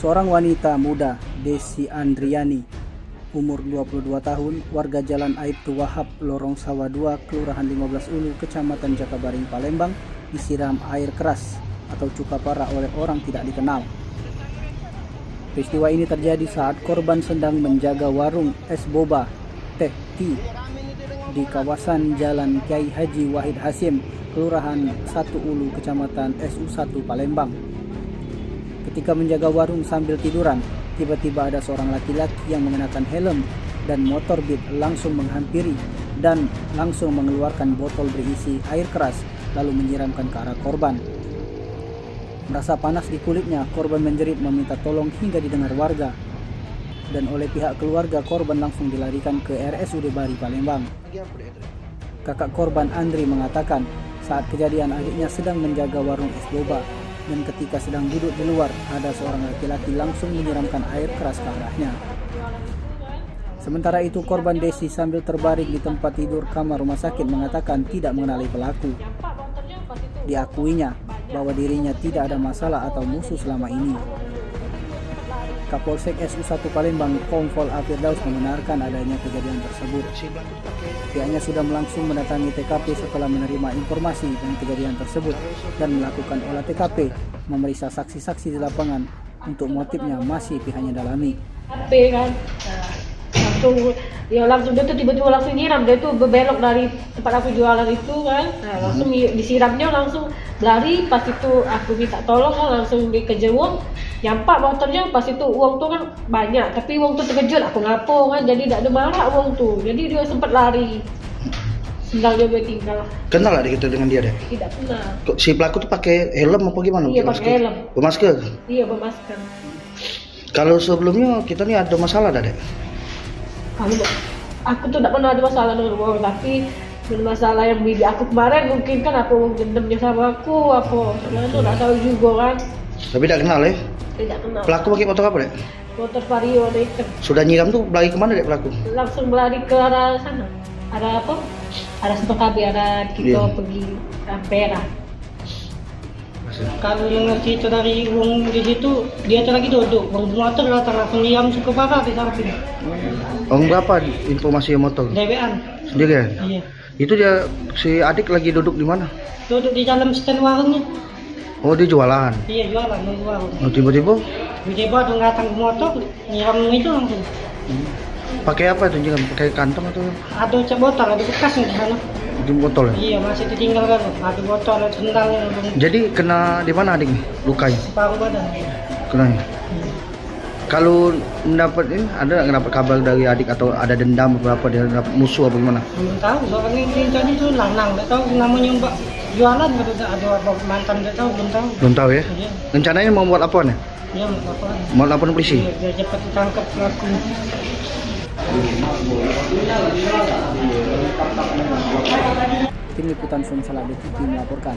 Seorang wanita muda, Desi Andriani, umur 22 tahun, warga Jalan Aibtu Wahab, Lorong Sawah 2, Kelurahan 15 Ulu, Kecamatan Jakabaring, Palembang, disiram air keras atau cuka parah oleh orang tidak dikenal. Peristiwa ini terjadi saat korban sedang menjaga warung es boba Teh Ti di kawasan Jalan Kiai Haji Wahid Hasim, Kelurahan 1 Ulu, Kecamatan SU1, Palembang. Ketika menjaga warung sambil tiduran, tiba-tiba ada seorang laki-laki yang mengenakan helm dan motor beat langsung menghampiri dan langsung mengeluarkan botol berisi air keras lalu menyiramkan ke arah korban. Merasa panas di kulitnya, korban menjerit meminta tolong hingga didengar warga. Dan oleh pihak keluarga, korban langsung dilarikan ke RSUD Bari, Palembang. Kakak korban Andri mengatakan saat kejadian adiknya sedang menjaga warung es boba dan ketika sedang duduk di luar, ada seorang laki-laki langsung menyiramkan air keras ke arahnya. Sementara itu, korban Desi sambil terbaring di tempat tidur kamar rumah sakit mengatakan tidak mengenali pelaku. Diakuinya bahwa dirinya tidak ada masalah atau musuh selama ini. Kapolsek SU1 Palembang, Kompol Afirdaus, membenarkan adanya kejadian tersebut. Pihaknya sudah langsung mendatangi TKP setelah menerima informasi tentang kejadian tersebut dan melakukan olah TKP, memeriksa saksi-saksi di lapangan untuk motifnya masih pihaknya dalami. HP kan, langsung dia tuh tiba-tiba langsung nyiram, dia tuh berbelok dari tempat aku jualan itu kan, langsung disiramnya langsung lari. Pas itu aku minta tolong kan, langsung dikejar uang, nyampak motornya. Pas itu uang tuh kan banyak, tapi uang tuh terkejut, aku ngapo kan, jadi tidak ada marah uang tuh, jadi dia sempat lari. Sendalnya gue tinggal. Kenal gak kita dengan dia deh? Tidak kenal. Kok si pelaku tuh pakai helm apa gimana? Iya, pakai helm. Bermasker? Iya, bermasker. Kalau sebelumnya kita nih ada masalah dah deh? Aku tuh tidak pernah ada masalah dengan uang, tapi dengan masalah yang bibi aku kemarin mungkin kan aku dendamnya sama aku, apa sebenarnya tuh tidak tahu juga kan. Tapi tidak kenal ya? Tidak kenal. Pelaku pakai motor apa deh? Motor Vario warna hitam. Sudah nyiram tuh lari kemana deh pelaku? Langsung lari ke arah sana. Ada apa? Ada Sepakabi, ada kita pergi Ampera. Kalau yang ngerti itu dari uang di situ, dia tuh lagi duduk, uang motor datang langsung diam suka parah di samping. Uang berapa informasi motor? DBan. Sendirian? Iya. Itu dia, si adik lagi duduk di mana? Duduk di dalam stand warungnya. Oh, dia jualan? Iya, jualan, nunggu warung. Oh, tiba-tiba? Tiba-tiba ada datang ke motor, nyiram itu langsung. Pakai apa itu nyiram? Pakai kantong atau? Ada cek botol, ada bekasnya di sana. Di botol ya? Iya, masih ditinggal kan, ada botol, ada sendalnya. Jadi kena di mana adik nih lukanya? Separuh badan. Kenanya? Kalau mendapat ini, ada nggak dapat kabar dari adik atau ada dendam berapa dia dapat musuh apa gimana? Belum tahu, soalnya ini itu lanang, nggak tahu namanya mbak jualan, ada apa mantan, nggak tahu, belum tahu. Belum tahu ya? Iya. Rencananya mau buat apa nih? Iya, mau apa? Mau lapor polisi? Iya, biar cepat ditangkap pelaku. Tim Liputan Sumsala TV melaporkan.